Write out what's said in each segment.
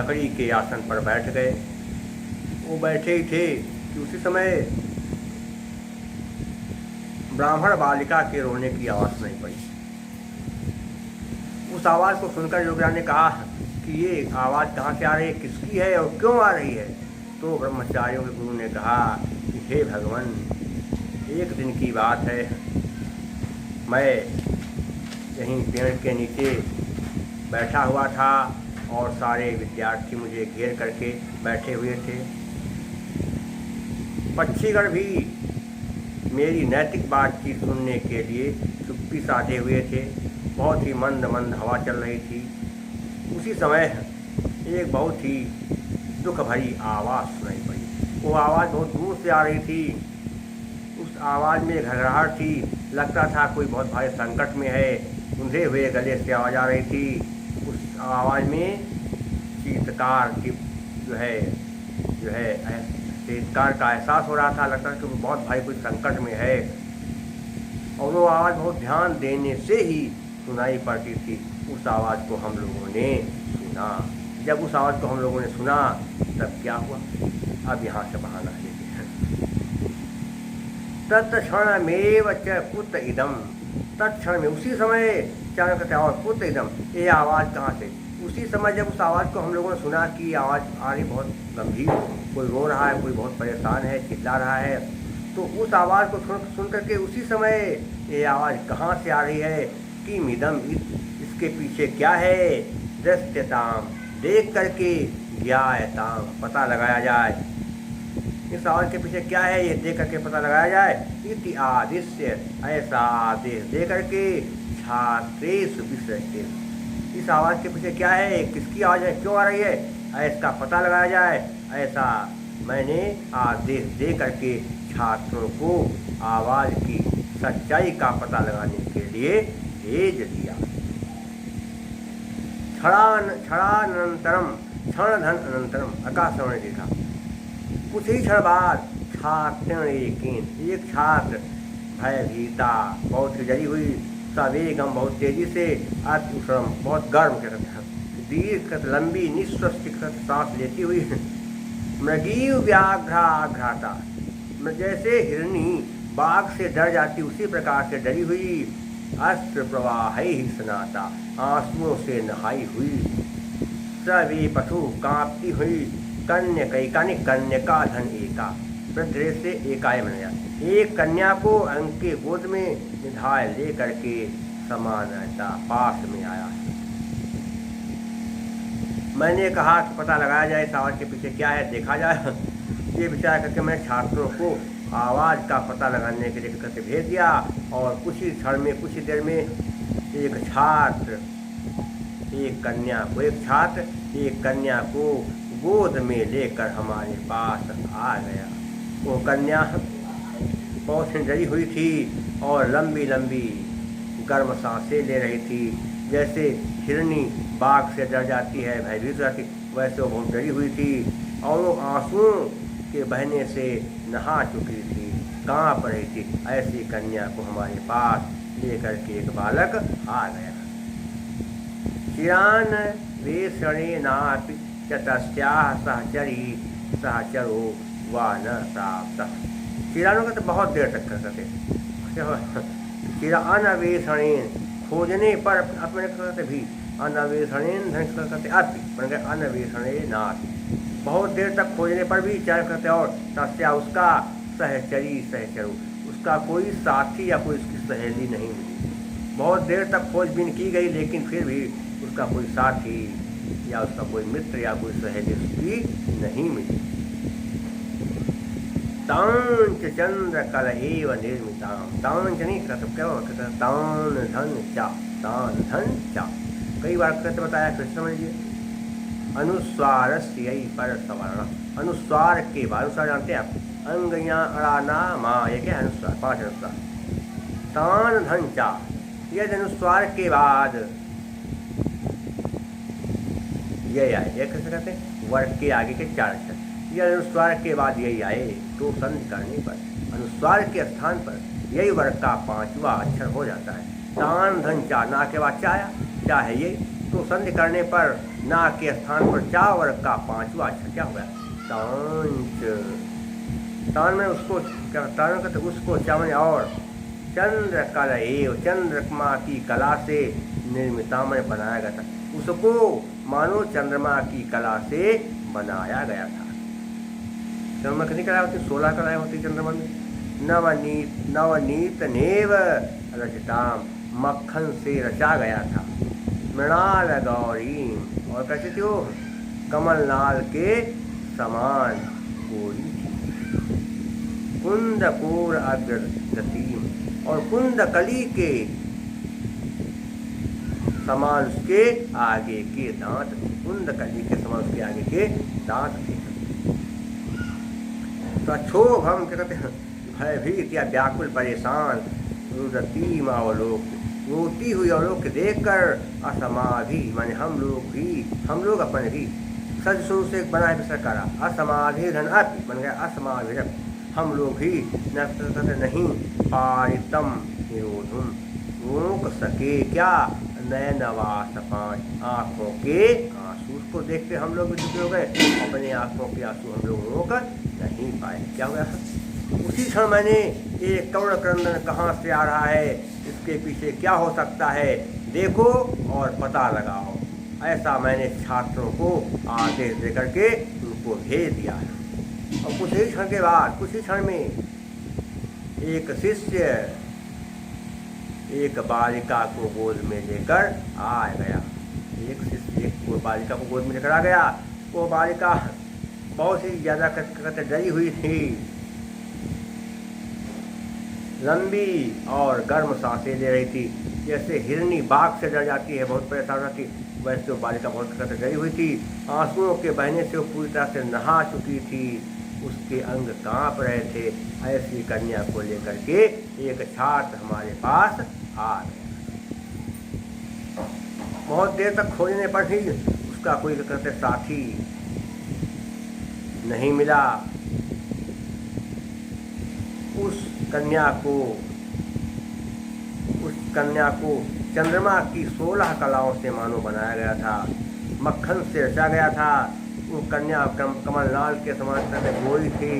लकड़ी के आसन पर बैठ गए। वो बैठे ही थे कि उसी समय ब्राह्मण बालिका के रोने की आवाज़ सुनाई पड़ी। उस आवाज़ को सुनकर योगीराज ने कहा कि ये आवाज़ कहाँ से आ रही है, किसकी है और क्यों आ रही है। तो ब्रह्मचारियों के गुरु ने कहा कि हे भगवान, एक दिन की बात है, मैं यहीं पेड़ के नीचे बैठा हुआ था और सारे विद्यार्थी मुझे घेर करके बैठे हुए थे। पक्षीगण भी मेरी नैतिक बातचीत सुनने के लिए चुप्पी साधे हुए थे। बहुत ही मंद मंद हवा चल रही थी। उसी समय एक बहुत ही दुख भरी आवाज़ सुनाई पड़ी। वो आवाज़ बहुत दूर से आ रही थी। उस आवाज़ में घबराहट थी। लगता था कोई बहुत भारी संकट में है। उंधे हुए गले से आवाज़ आ रही थी। उस आवाज़ में चीत्कार की जो है चीत्कार का एहसास हो रहा था। लगता था कि वो बहुत भारी कोई संकट में है और वो आवाज़ बहुत ध्यान देने से ही सुनाई पड़ती थी। उस आवाज़ को हम लोगों ने सुना। जब उस आवाज़ को हम लोगों ने सुना तब क्या हुआ, अब यहाँ से बहाना लेते हैं। तत्क्षणमेव च कुत इदम, तत्क्षण में उसी समय चारों कहते और कुत इदम, ये आवाज़ कहाँ से। उसी समय जब उस आवाज़ को हम लोगों ने सुना कि आवाज़ आ रही बहुत गंभीर, कोई रो रहा है, कोई बहुत परेशान है, चिल्ला रहा है, तो उस आवाज़ को सुन करके उसी समय ये आवाज़ कहाँ से आ रही है, कि मिदम, इसके पीछे क्या है, दृष्टताम, देख करके, ज्ञायताम, पता लगाया जाए, इस आवाज़ के पीछे क्या है ये देख करके पता लगाया जाए। इति आदिश्य, ऐसा आदेश दे करके, छात्रेषु विसृजेत्, इस आवाज़ के पीछे क्या है, किसकी आवाज़ है, क्यों आ रही है, इसका पता लगाया जाए। ऐसा मैंने आदेश दे करके छात्रों को आवाज़ की सच्चाई का पता लगाने के लिए भेज दिया। क्षणानंतरम, क्षण धन अनंतरम, आकाशवाणी ने देखा कुछ ही क्षण बाद छात्र एक छात्र भयभीता, बहुत डरी हुई, सवेगम, बहुत तेजी से, अत्युष्णम, बहुत गर्म कहते हैं, दीर्घ लंबी निश्वास सांस लेती हुई, मृगीव व्याघ्राघ्राता, जैसे हिरणी बाघ से डर जाती उसी प्रकार से डरी हुई, अस्त्र प्रवाह ही स्नाता, आंसुओं से नहाई हुई, सवे पशु, कांपती हुई, कन्यका धन एका, प्रदेश से एकाय बनाया, एक कन्या को अंक के गोद में निधाय ले करके समानता पास में आया। मैंने कहा कि पता लगाया जाए इस आवाज़ के पीछे क्या है, देखा जाए। ये विचार करके मैं छात्रों को आवाज़ का पता लगाने के लिए करके भेज दिया और कुछ ही क्षण में, कुछ ही देर में एक छात्र एक कन्या को गोद में लेकर हमारे पास आ गया। वो कन्या बहुत डरी हुई थी और लंबी लंबी गर्म सांसें ले रही थी, जैसे हिरनी बाघ से डर जाती है, भयभीत हो जाती, वैसे वो बहुत डरी हुई थी और वो आंसुओं के बहने से नहा चुकी थी, कांप रही थी। ऐसी कन्या को हमारे पास लेकर के एक बालक आ गया। चिरान वेषणे नापि तस्याः सहचरो व न प्राप्तः। चिरानों का तो बहुत देर तक करते थे। चिरा अनवेषणेन, खोजने पर, अपने करते भी, अनवेषणेन धन करते अपि, बन गए अनवेषणे नापि, बहुत देर तक खोजने पर भी चाहे करते, और तस्या, उसका, सहचरो, उसका कोई साथी या कोई उसकी सहेली नहीं मिली। बहुत देर तक खोजबीन की गई लेकिन फिर भी उसका कोई साथी या उसका कोई मित्र या कोई सहेली उसकी नहीं मिली। तांच चंद्र कल एव निर्मिताम, तांच नहीं कहते, क्या कहते हैं, तान धन चा, कई बार कहते बताया, फिर समझिए। अनुस्वार से पर सवर्ण, अनुस्वार के बाद, अनुस्वार जानते हैं आप, अंगया अड़ाना माँ, ये क्या है अनुस्वार, 5 अनुस्वार। तान धन चा, यदि अनुस्वार के बाद यही आए, ये कैसे कहते हैं, वर्ग के आगे के 4 अक्षर, यदि अनुस्वार के बाद यही आए तो संधि करने पर अनुस्वार के स्थान पर यही वर्ग का 5वां अक्षर हो जाता है। तान धन चा, ना के बाद चाया, चा है ये, तो संधि करने पर ना के स्थान पर चा वर्ग का 5वां अक्षर क्या हुआ? तांच। तान में उसको क्या, तान कहते उसको, चा में और, चंद्र कला एव, चंद्रमा की कला से निर्मिता में बनाया गया था। उसको मानो चंद्रमा की कला से बनाया गया था। चंद्रमा कितनी कला होती? 16 कलाएं होती चंद्रमा में। नवनीत नेव रचिताम, मक्खन से रचा गया था। मृणाल गौरी, और कैसे थी वो? कमलनाल के समान गोरी थी। कुंदकोर अग्रगति, और कुंदकली के समान उसके आगे के दांत थे। कुंदकली के समान उसके आगे के दांत थे। तो क्षोभम क्या कहते हैं? भयभीत या व्याकुल परेशान, रुदती मावलोक, रोती हुई अवलोक देखकर, असमाधि माने हम लोग अपन भी, सज शुरू से बना है सरकारा, असमाधि धन अप बन गया असमाधि, हम लोग भी नहीं पारितम निरोधुम, रोक सके क्या? नयनवास, 5 आँखों के आंसू। उसको देखते हम लोग भी दुखी हो गए, अपने आँखों के आंसू हम लोग रोक नहीं पाए। क्या हो गया? उसी क्षण मैंने एक कर्ण क्रंदन कहाँ से आ रहा है, इसके पीछे क्या हो सकता है, देखो और पता लगाओ। ऐसा मैंने छात्रों को आदेश दे करके उनको भेज दिया है। और कुछ ही क्षण के बाद, कुछ ही क्षण में एक शिष्य एक बालिका को गोद में लेकर आ गया। एक शिष्य एक बालिका को गोद में लेकर आ गया। वो बालिका बहुत ही ज़्यादा डरी हुई थी, लंबी और गर्म सांसें ले रही थी, जैसे हिरनी बाघ से डर जाती है, बहुत परेशान रहती, वैसे वो बालिका बहुत डरी हुई थी। आंसुओं के बहने से वो पूरी तरह से नहा चुकी थी, उसके अंग कांप रहे थे। ऐसी कन्या को लेकर के एक छात्र हमारे पास आ गया। बहुत देर तक खोजने पर भी उसका कोई कहते साथी नहीं मिला। उस कन्या को चंद्रमा की 16 कलाओं से मानो बनाया गया था, मक्खन से रचा गया था। वो कन्या कमलनाल के समान गोरी थी,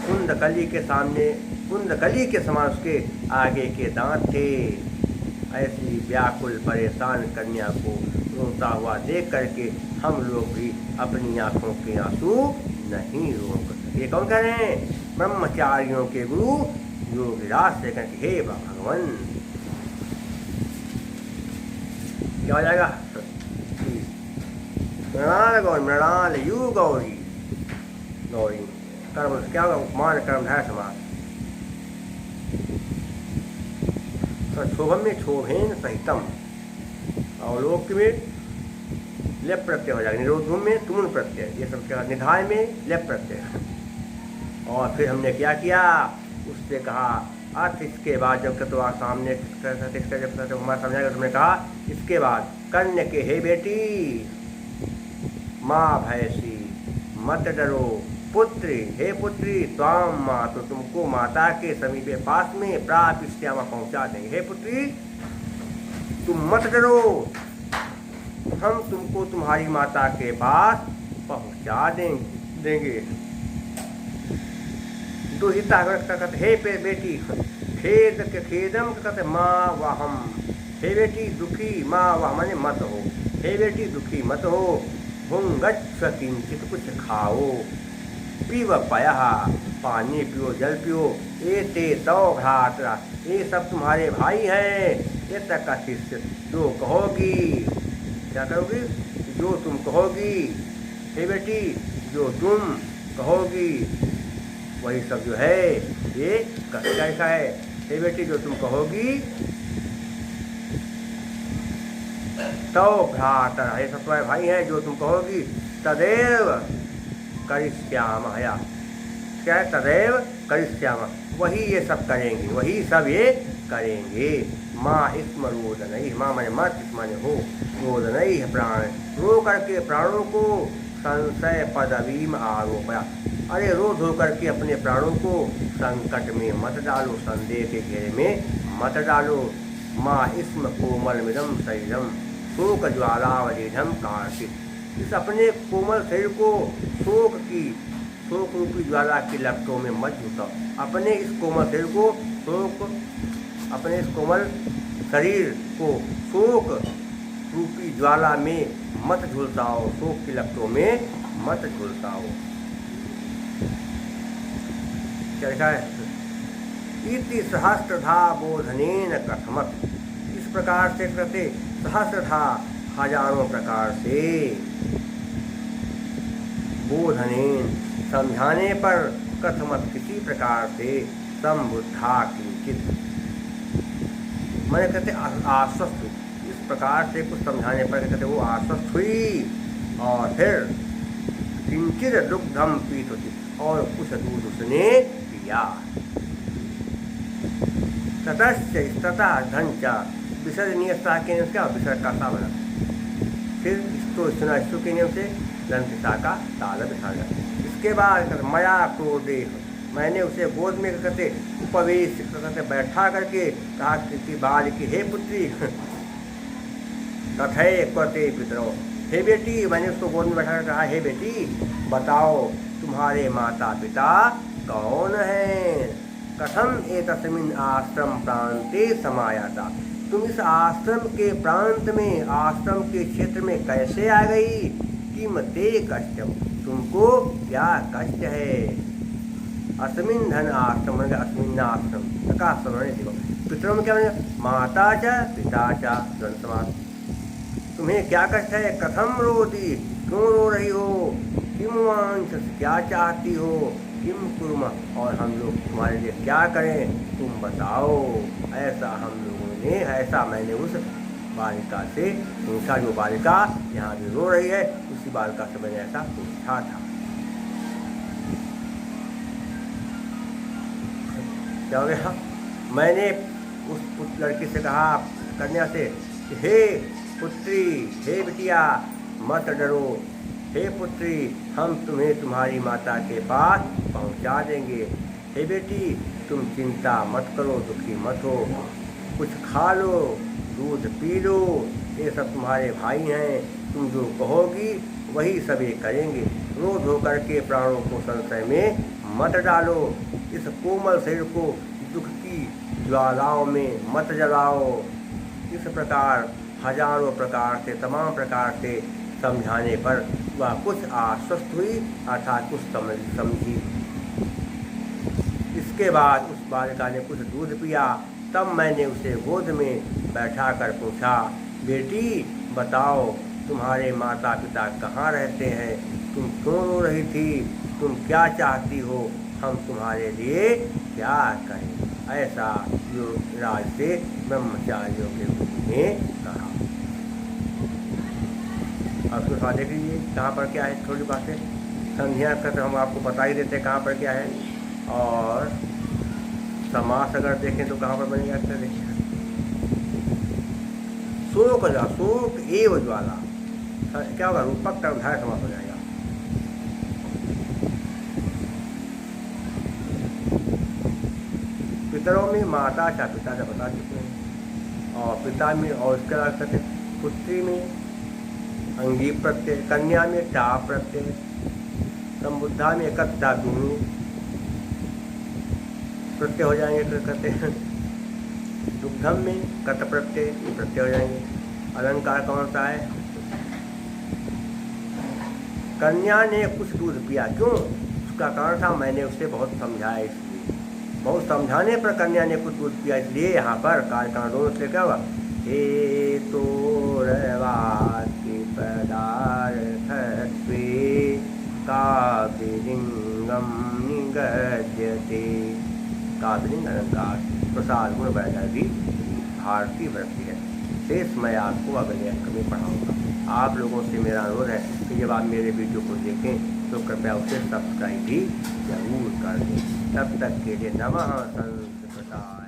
कुंदकली के समान उसके आगे के दांत थे। ऐसी व्याकुल परेशान कन्या को रोता हुआ देख करके हम लोग भी अपनी आंखों के आंसू नहीं रोक सके। कौन कह रहे हैं? ब्रह्मचारियों के गुरु योगीराज से कहते, हे भगवान, क्या हो जाएगा? मृणाल गौरी, मृणाल यू गौरी, गौरी कर्म क्या होगा? उपमान कर्म है समास। क्षोभम में क्षोभेन सहितम, अवलोक में लेप प्रत्यय हो जाएगा, निरोधुम में तुमुन प्रत्यय, ये सब क्या? निधाय में लेप प्रत्यय। और फिर हमने क्या किया? उससे कहा अर्थ इसके बाद जब तो सामने जब हमारा समझाएगा, तुमने कहा इसके बाद कन्या के, हे बेटी, माँ भयसी मत डरो, पुत्री, हे पुत्री, त्वाम माँ, तो तुमको माता के समीपे पास में प्रापिष्यामा पहुँचा देंगे। हे पुत्री तुम मत डरो, हम तुमको तुम्हारी माता के पास पहुँचा देंगे। दुहिता कहते, हे बेटी, खेदम कहते माँ वाहम, हे बेटी दुखी, माँ वाह माने मत हो, हे बेटी दुखी मत हो। भुंगच्छ किंचित, कुछ खाओ, पीव पयः, पानी पियो, जल पियो। ये ते तव भ्रातरा, ये सब तुम्हारे भाई हैं। ये तक का शिष्य, जो कहोगी, क्या करोगी? जो तुम कहोगी, हे बेटी, जो तुम कहोगी वही सब जो है ये कैसा है? हे बेटी, जो तुम कहोगी, तो भ्रातरा, ये सब तुम्हारे भाई हैं, जो तुम कहोगी तदेव करिष्यामः, या क्या है? तदेव करिष्यामः, वही ये सब करेंगे, वही सब ये करेंगे। माँ स्म रोदनई, माँ माने मत, माने हो, रोदनई है प्राण, रो करके प्राणों को संशय पदवीम आरोपया, अरे रो धो करके अपने प्राणों को संकट में मत डालो, संदेह के घेरे में मत डालो। माँ स्म कोमल मिदम शरीरम शोक ज्वालावलीढम कार्तिक, इस अपने कोमल शरीर को शोक रूपी ज्वाला की लपटों में मत झुकाओ। अपने इस कोमल शरीर को अपने इस कोमल शरीर को शोक रूपी ज्वाला में मत झुलसाओ, शोक की लपटों में मत झुलसाओ। क्या लिखा है? इति सहस्त्रधा बोधनेन कथमत। इस प्रकार से कहते सहस्त्रधा हजारों प्रकार से, बोधनेन समझाने पर, कथमत किसी प्रकार से, संबुद्धा किंचित मैंने कहते आश्वस्त हुई। इस प्रकार से कुछ समझाने पर कहते वो आश्वस्त हुई और फिर किंचित दुग्धम पीत होती और कुछ दूध उसने पिया। ततः धनचा विसर्जनीय के नियम से क्या विसर्ग का सा बना, फिर इसको सुना स्तु के नियम से दंतिसा का ताल बिछा। इसके बाद मया क्रोधे, मैंने उसे गोद में कहते उपवेश कहते बैठा करके कहा कि बाल की हे पुत्री कथय कहते पितरो, हे बेटी, मैंने उसको गोद में बैठा कर कहा हे बेटी बताओ तुम्हारे माता पिता कौन हैं? कथम एतस्मिन् आश्रम प्रांते समायाता, तुम इस आश्रम के प्रांत में, आश्रम के क्षेत्र में कैसे आ गई? किम ते कष्टम, तुमको क्या कष्ट है? अस्मिन् धन आश्रम, अस्मिन् आश्रम का स्मरण देखो। पितरों में क्या बनेगा? माता च पिता च द्वंद्व समास। तुम्हें क्या कष्ट है? कथम रोती, क्यों रो रही हो? किम वांछस, क्या चाहती हो? किम कुर्मा, और हम लोग तुम्हारे लिए क्या करें? तुम बताओ। ऐसा हम लोगों ने, ऐसा मैंने उस बालिका से पूछा, जो बालिका यहाँ भी रो रही है, उसी बालिका से मैंने ऐसा पूछा था। क्या हो गया? मैंने उस लड़की से कहा, कन्या से, हे पुत्री, हे बिटिया मत डरो, हे पुत्री हम तुम्हें तुम्हारी माता के पास पहुंचा देंगे। हे बेटी तुम चिंता मत करो, दुखी मत हो, कुछ खा लो, दूध पी लो, ये सब तुम्हारे भाई हैं, तुम जो कहोगी वही सभी करेंगे। रो धो करके प्राणों को संशय में मत डालो, इस कोमल शरीर को दुख की ज्वालाओं में मत जलाओ। इस प्रकार हजारों प्रकार से, तमाम प्रकार से समझाने पर वह कुछ आश्वस्त हुई, अर्थात कुछ समझी। इसके बाद उस बालिका ने कुछ दूध पिया। तब मैंने उसे गोद में बैठा कर पूछा, बेटी बताओ तुम्हारे माता पिता कहाँ रहते हैं? तुम क्यों रो रही थी? तुम क्या चाहती हो? हम तुम्हारे लिए क्या करें? ऐसा युवराज से ब्रह्मचारियों के गुरु ने कहा। अब तो देख लीजिए कहाँ पर क्या है, थोड़ी बातें संध्या का तो हम आपको बता ही देते कहाँ पर क्या है, और समास अगर देखें तो कहाँ पर बनेगा अच्छा देखिए, शोक एव ज्वाला, क्या होगा? रूपक कर्मधारय समास हो जाएगा। पितरों में माता चा पिता का बता चुके हैं, और पिता में, और इसके बाद कहते पुत्री में अंगी प्रत्यय, कन्या में टा प्रत्यय, संबुद्धा में एकत्ता दूनी प्रत्यय हो जाएंगे। तो कहते हैं दुग्धम में कत प्रत्यय हो जाएंगे। अलंकार कौन सा है? कन्या ने कुछ दूध पिया, क्यों? उसका कारण था मैंने उसे बहुत समझाया, इसलिए बहुत समझाने पर कन्या ने कुछ दूध पिया, इसलिए यहाँ पर कारण दोनों से क्या हुआ? हे तो पदार्थत्वे काव्यलिंगम निगद्यते। काव्यलिंग अलंकार प्रसाद गुण वैदा भी भारतीय वृत्ति है। शेष मैं आपको अगले अंक में पढ़ाऊँगा। आप लोगों से मेरा अनुरोध है कि जब आप मेरे वीडियो को देखें तो कृपया उसे सब्सक्राइब भी जरूर कर दें। तब तक के लिए नमः संस्कृताय।